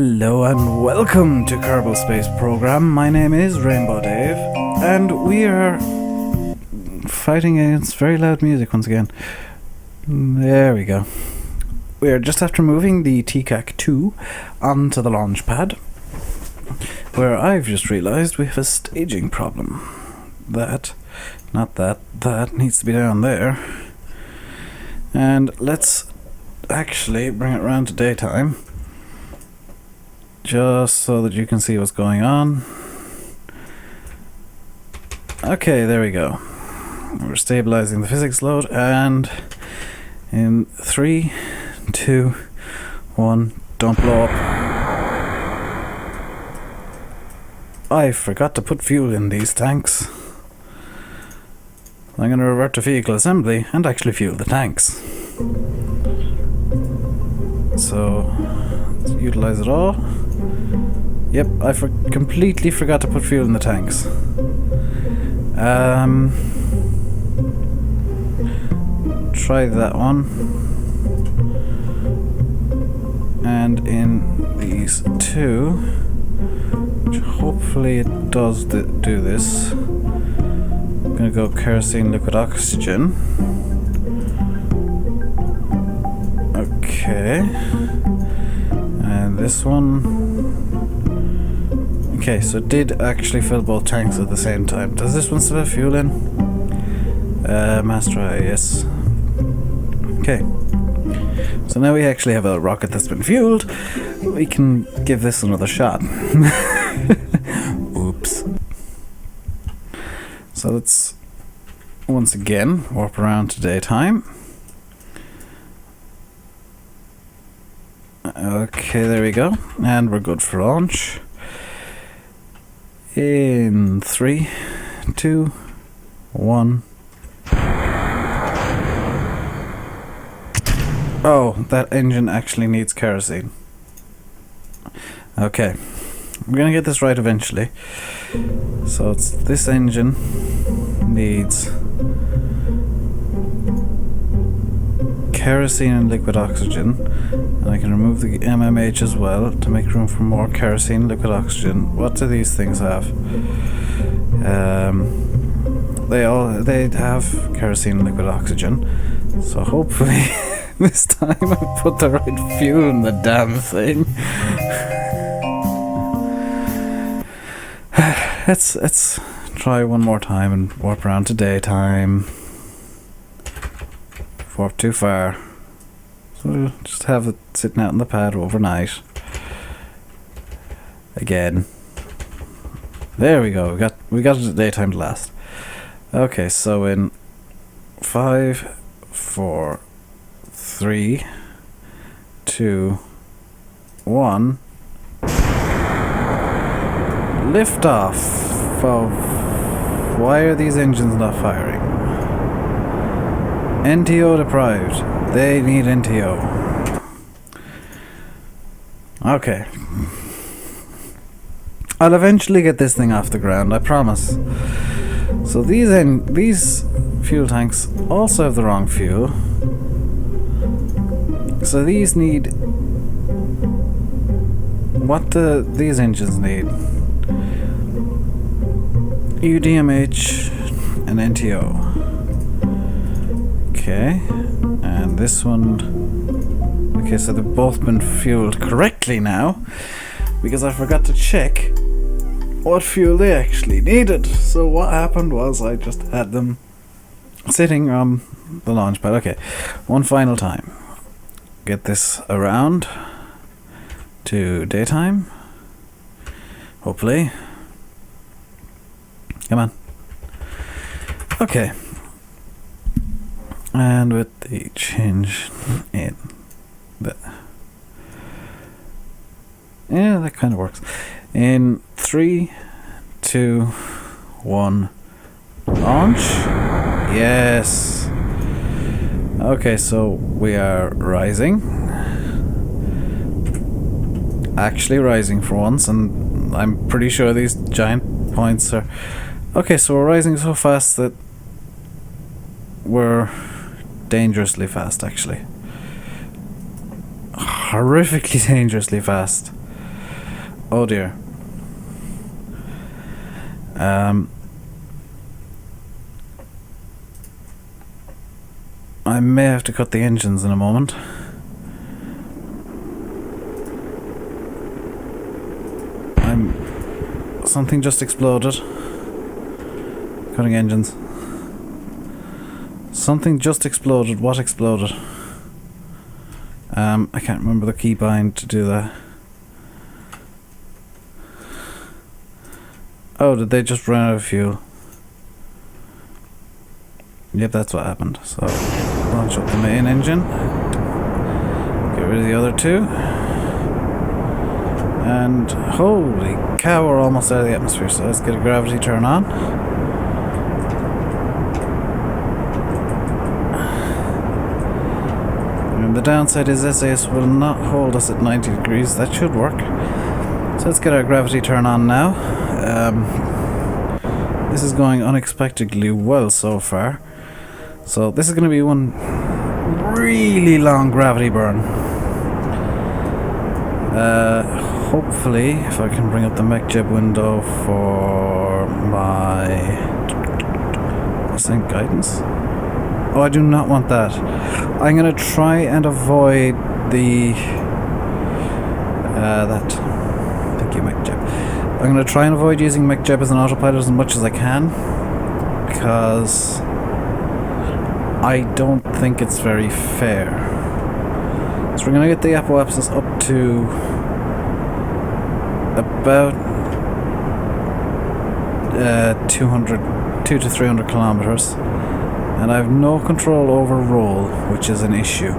Hello and welcome to Kerbal Space Program. My name is Rainbow Dave, and we are fighting against very loud music once again. There we go. We are just after moving the TCAC-2 onto the launch pad, where I've just realised we have a staging problem. That needs to be down there. And let's actually bring it around to daytime, just so that you can see what's going on. Okay, there we go. We're stabilizing the physics load, and in 3, 2, 1, don't blow up. I forgot to put fuel in these tanks. I'm going to revert to vehicle assembly and actually fuel the tanks. So, let's utilize it all. Yep, I completely forgot to put fuel in the tanks. Try that one. And in these two, which hopefully it does do this. I'm going to go kerosene liquid oxygen. Okay. And this one. Okay, so it did actually fill both tanks at the same time. Does this one still have fuel in? Master eye, yes. Okay. So now we actually have a rocket that's been fueled. We can give this another shot. Oops. So let's once again warp around to daytime. Okay, there we go. And we're good for launch. In 3, 2, 1. Oh, that engine actually needs kerosene. Okay, we're gonna get this right eventually. So it's this engine needs kerosene and liquid oxygen, and I can remove the MMH as well to make room for more kerosene, liquid oxygen. What do these things have? They have kerosene and liquid oxygen. So hopefully this time I put the right fuel in the damn thing. Let's try one more time and warp around to daytime. Warp too far. So we'll just have it sitting out in the pad overnight. Again. There we go. We got it at daytime at last. Okay, so in 5, 4, 3, 2, 1. Lift off of. Why are these engines not firing? NTO deprived. They need NTO. Okay. I'll eventually get this thing off the ground, I promise. So these fuel tanks also have the wrong fuel. So these need. What do these engines need? UDMH and NTO. Okay, and this one. Okay, so they've both been fueled correctly now, because I forgot to check what fuel they actually needed. So what happened was I just had them sitting on the launch pad. Okay, one final time. Get this around to daytime. Hopefully. Come on. Okay. And with the change in the. Yeah, that kind of works. In 3, 2, 1. Launch. Yes. Okay, so we are rising. Actually rising for once, and I'm pretty sure these giant points are. Okay, so we're rising so fast that we're dangerously fast, actually. Horrifically dangerously fast. Oh dear. I may have to cut the engines in a moment. Something just exploded. Cutting engines. Something just exploded. What exploded? I can't remember the key bind to do that. Oh, did they just run out of fuel? Yep, that's what happened. So, launch up the main engine. Get rid of the other two. And holy cow, we're almost out of the atmosphere, so let's get a gravity turn on. And the downside is SAS will not hold us at 90 degrees. That should work. So let's get our gravity turn on now. This is going unexpectedly well so far. So this is going to be one really long gravity burn. Hopefully, if I can bring up the MechJeb window for my ascent guidance. Oh, I do not want that. I'm going to try and avoid the that. Thank you, MechJeb. I'm going to try and avoid using MechJeb as an autopilot as much as I can, because I don't think it's very fair. So we're going to get the apoapsis up to about 2 to 300 kilometers, and I have no control over roll, which is an issue.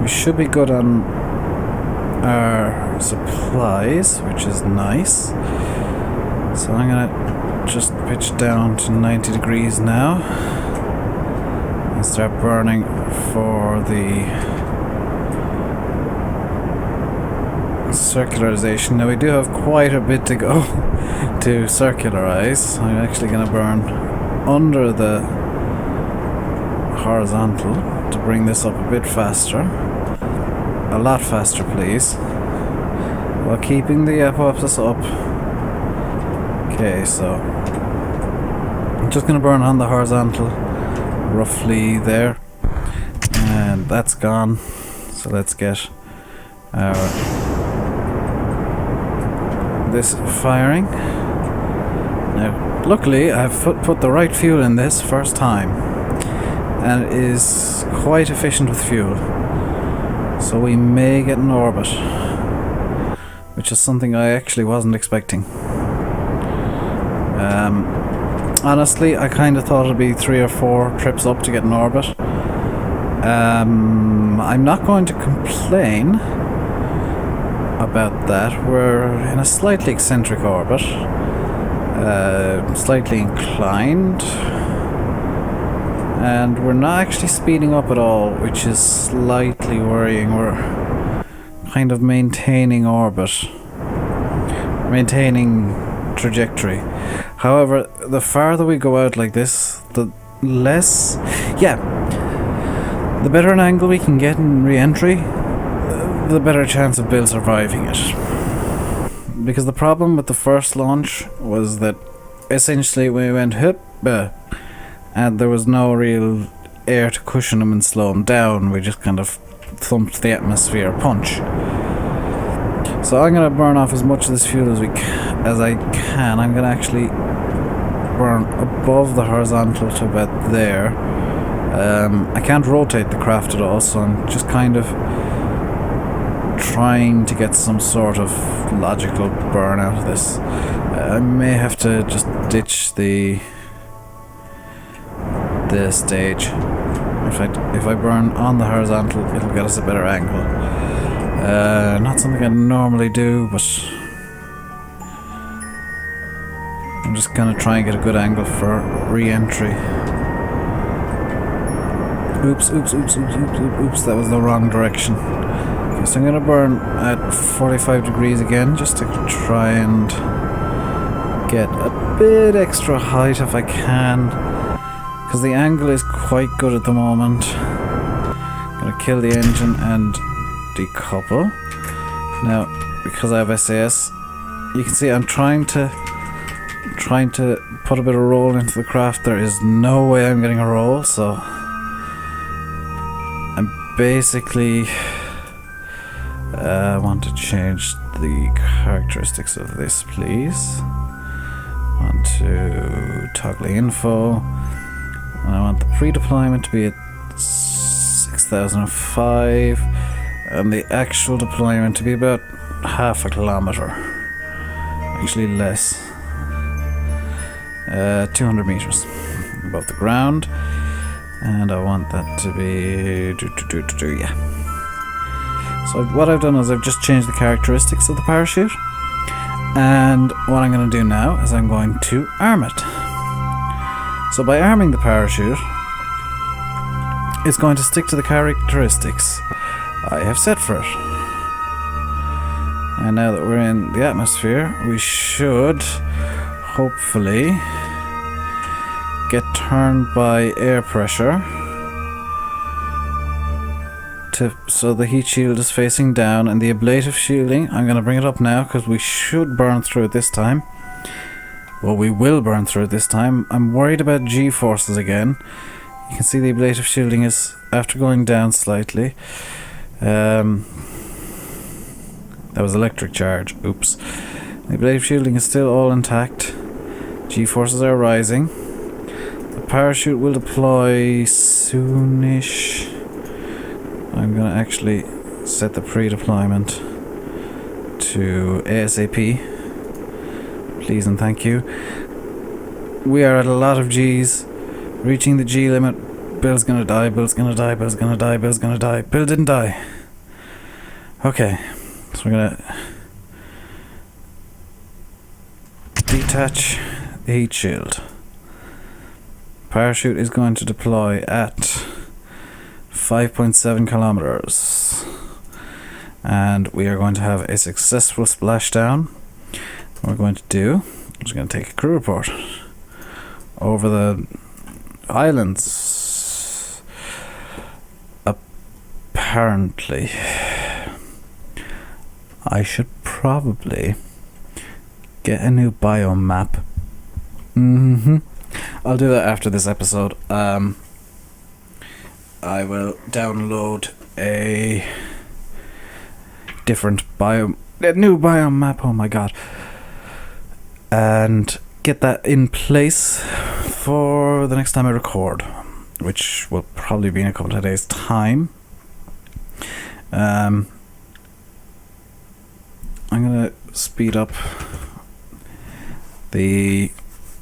We should be good on our supplies, which is nice. So I'm gonna just pitch down to 90 degrees now and start burning for the circularization. Now we do have quite a bit to go to circularize. I'm actually going to burn under the horizontal to bring this up a bit faster. A lot faster, please, while keeping the apoapsis up. Okay, so I'm just going to burn on the horizontal roughly there, and that's gone. So let's get our this firing. Now, luckily I've put the right fuel in this first time, and it is quite efficient with fuel, so we may get an orbit, which is something I actually wasn't expecting. Honestly, I kind of thought it'd be 3 or 4 trips up to get an orbit. I'm not going to complain about that. We're in a slightly eccentric orbit, slightly inclined, and we're not actually speeding up at all, which is slightly worrying. We're kind of maintaining orbit, maintaining trajectory. However, the farther we go out like this, the less, the better an angle we can get in re-entry, the better chance of Bill surviving it. Because the problem with the first launch was that essentially we went hip, and there was no real air to cushion him and slow him down. We just kind of thumped the atmosphere punch. So I'm going to burn off as much of this fuel as I can. I'm going to actually burn above the horizontal to about there. I can't rotate the craft at all, so I'm just kind of trying to get some sort of logical burn out of this. I may have to just ditch the stage. If I burn on the horizontal, it'll get us a better angle. Not something I normally do, but I'm just gonna try and get a good angle for re-entry. Oops, that was the wrong direction. Okay, so I'm gonna burn at 45 degrees again, just to try and get a bit extra height if I can, because the angle is quite good at the moment. Gonna to kill the engine and decouple. Now, because I have SAS, you can see I'm trying to put a bit of roll into the craft. There is no way I'm getting a roll, so I'm basically want to change the characteristics of this, please. Want to toggle info, and I want the pre-deployment to be at 6005 and the actual deployment to be about half a kilometer, actually less, 200 meters above the ground, and I want that to be yeah. So what I've done is I've just changed the characteristics of the parachute, and what I'm going to do now is I'm going to arm it. So by arming the parachute, it's going to stick to the characteristics I have set for it. And now that we're in the atmosphere, we should hopefully get turned by air pressure so the heat shield is facing down, and the ablative shielding, I'm going to bring it up now because we should burn through it this time. Well, we will burn through it this time. I'm worried about G-forces again. You can see the ablative shielding is, after going down slightly, that was electric charge, oops. The ablative shielding is still all intact. G-forces are rising. The parachute will deploy soonish. I'm going to actually set the pre-deployment to ASAP. Please and thank you. We are at a lot of G's. Reaching the G limit. Bill's gonna die, Bill's gonna die, Bill's gonna die, Bill's gonna die. Bill didn't die. Okay, so we're gonna detach the heat shield. Parachute is going to deploy at 5.7 kilometers, and we are going to have a successful splashdown. What we're going to do is we're going to take a crew report over the islands. Apparently, I should probably get a new biome map. I'll do that after this episode. I will download a new biome map, oh my god, and get that in place for the next time I record, which will probably be in a couple of days' time. I'm gonna speed up the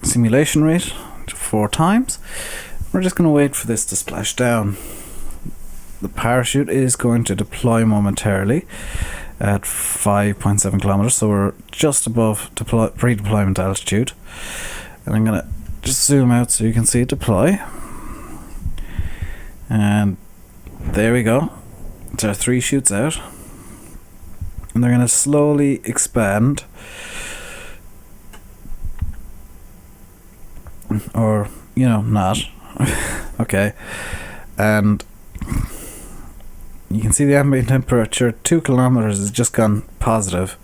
simulation rate to 4 times. We're just gonna wait for this to splash down. The parachute is going to deploy momentarily at 5.7 kilometers, so we're just above pre-deployment altitude. And I'm gonna just zoom out so you can see it deploy. And there we go. There are 3 chutes out, and they're gonna slowly expand, or not. Okay, and you can see the ambient temperature 2 kilometers has just gone positive.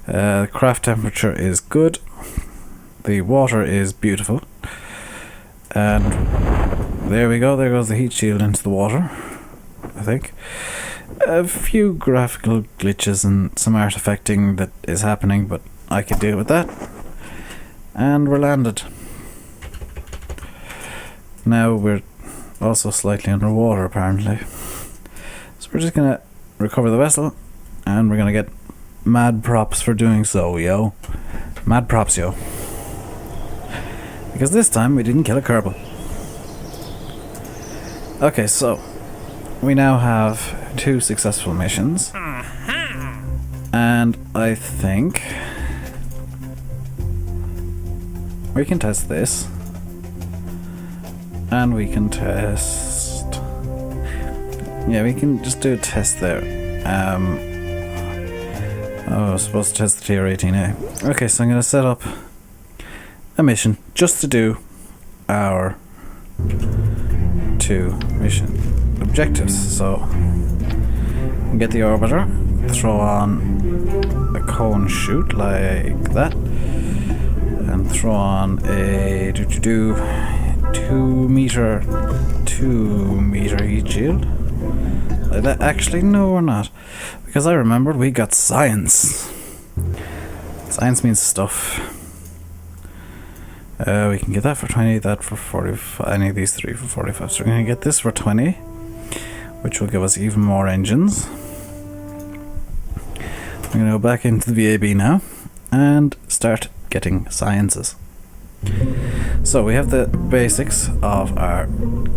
The craft temperature is good. The water is beautiful, and there we go. There goes the heat shield into the water. I think a few graphical glitches and some artifacting that is happening, but I can deal with that. And we're landed. Now we're also slightly underwater apparently, so we're just gonna recover the vessel, and we're gonna get mad props for doing so, yo. Mad props, yo. Because this time we didn't kill a Kerbal. Okay, so we now have 2 successful missions, and I think we can test this. And we can test... yeah, we can just do a test there. I was supposed to test the TR-18A. Okay, so I'm going to set up a mission just to do our 2 mission objectives. So get the orbiter, throw on a cone chute like that, and throw on a 2 meter heat shield. Actually, no, we're not, because I remembered we got science. Science means stuff. We can get that for 20, that for 45, any of these three for 45. So we're going to get this for 20, which will give us even more engines. We're going to go back into the VAB now and start getting sciences. So we have the basics of our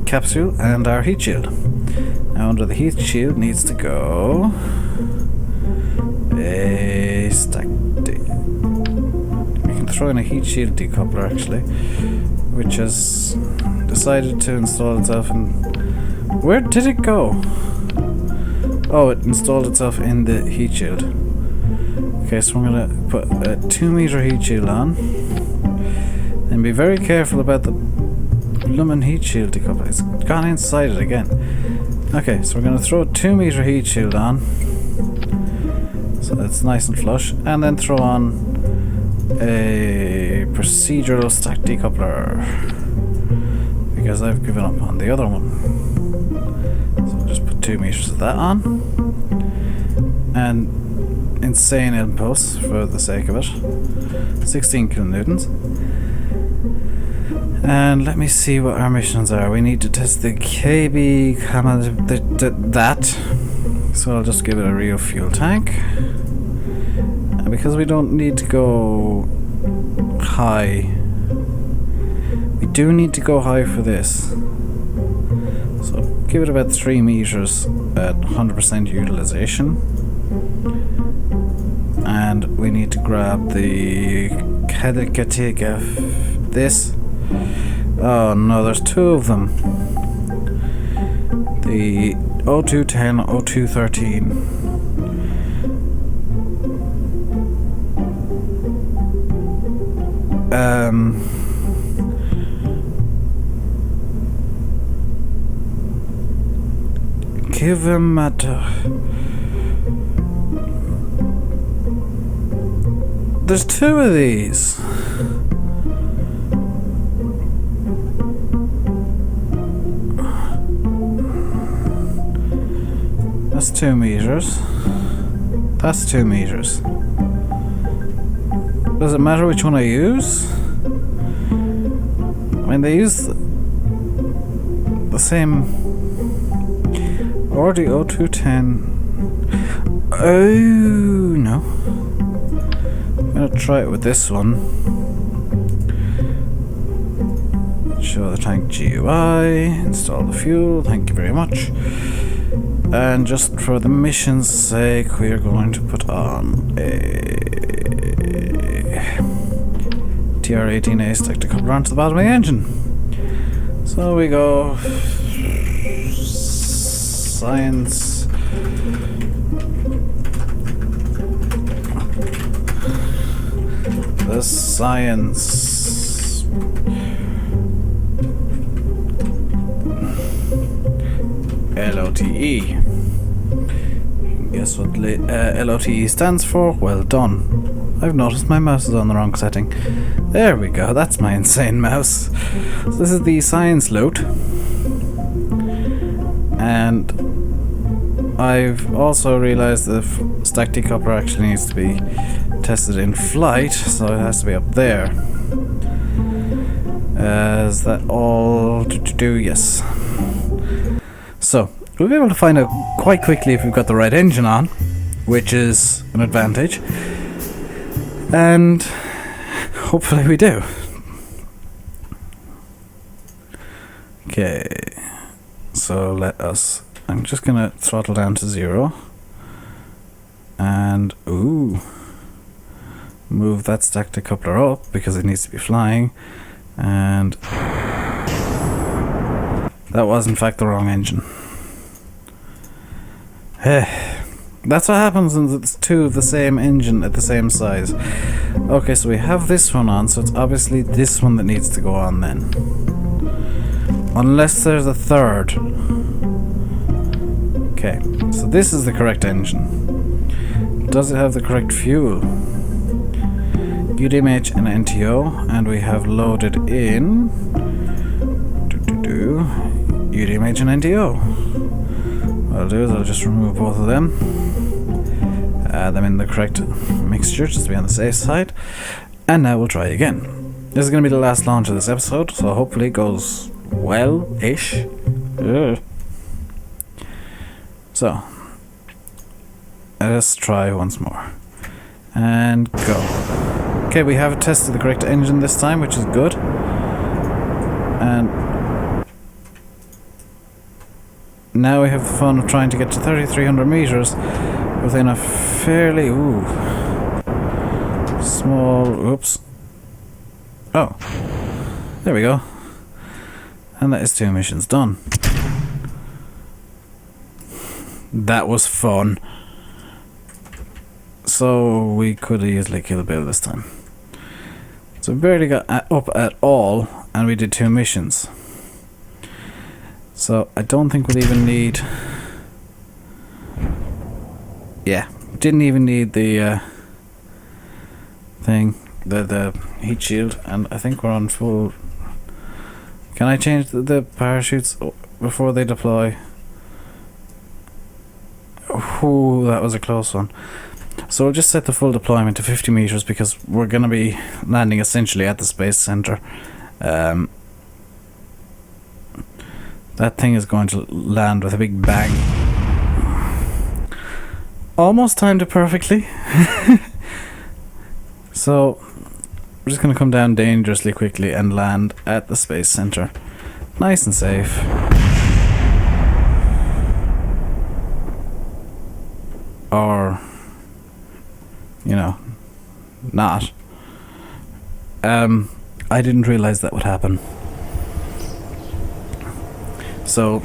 capsule and our heat shield. Now under the heat shield needs to go a stack. We can throw in a heat shield decoupler actually, which has decided to install itself in... Where did it go? Oh, it installed itself in the heat shield. Okay, so I'm gonna put a 2 meter heat shield on. And be very careful about the blooming heat shield decoupler. It's gone inside it again. Okay, so we're going to throw a 2 meter heat shield on, so it's nice and flush, and then throw on a procedural stack decoupler, because I've given up on the other one. So I'll just put 2 meters of that on, and insane impulse for the sake of it, 16 kilonewtons. And let me see what our missions are. We need to test the KB that. So I'll just give it a real fuel tank. And because we don't need to go high, we do need to go high for this. So give it about 3 meters at 100% utilization. And we need to grab the this. Oh no, there's 2 of them. The 0210, 0213. Give him a... There's 2 of these. That's 2 meters. That's 2 meters. Does it matter which one I use? I mean, they use the same. Or the 0210. Oh no. I'm gonna try it with this one. Show the tank GUI. Install the fuel. Thank you very much. And just for the mission's sake, we are going to put on a TR-18A stack decoupler onto the bottom of the engine. So we go science. The science. LOTE. Guess what LOTE stands for? Well done. I've noticed my mouse is on the wrong setting. There we go, that's my insane mouse. So this is the science load. And I've also realized the stack decoupler actually needs to be tested in flight, so it has to be up there. Is that all to do? Yes. So, we'll be able to find out quite quickly if we've got the right engine on, which is an advantage. And hopefully we do. Okay, so I'm just gonna throttle down to 0. And, move that stack decoupler up because it needs to be flying. And that was in fact the wrong engine. That's what happens when it's 2 of the same engine at the same size. Okay, so we have this one on, so it's obviously this one that needs to go on then. Unless there's a third. Okay, so this is the correct engine. Does it have the correct fuel? UDMH and NTO, and we have loaded in UDMH and NTO. What I'll do is I'll just remove both of them, add them in the correct mixture just to be on the safe side, and now we'll try again. This is going to be the last launch of this episode, so hopefully it goes well-ish. So, let's try once more. And go. Okay, we have tested the correct engine this time, which is good. And now we have the fun of trying to get to 3,300 meters within a fairly small. Oops. Oh, there we go. And that is 2 missions done. That was fun. So we could easily kill Bill this time. So we barely got up at all, and we did 2 missions. So I don't think we'll even need... Yeah, didn't even need the thing, the heat shield, and I think we're on full... Can I change the parachutes before they deploy? Ooh, that was a close one. So we'll just set the full deployment to 50 meters because we're going to be landing essentially at the space center. That thing is going to land with a big bang. Almost timed it perfectly. So we're just going to come down dangerously quickly and land at the space center. Nice and safe. Or, you know, not. I didn't realize that would happen. So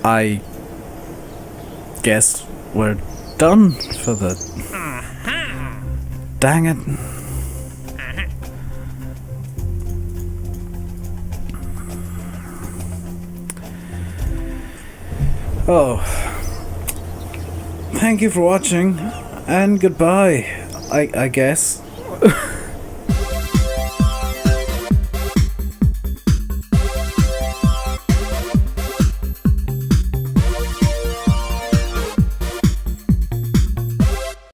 I guess we're done for the... Dang it. Oh. Thank you for watching, and goodbye, I guess.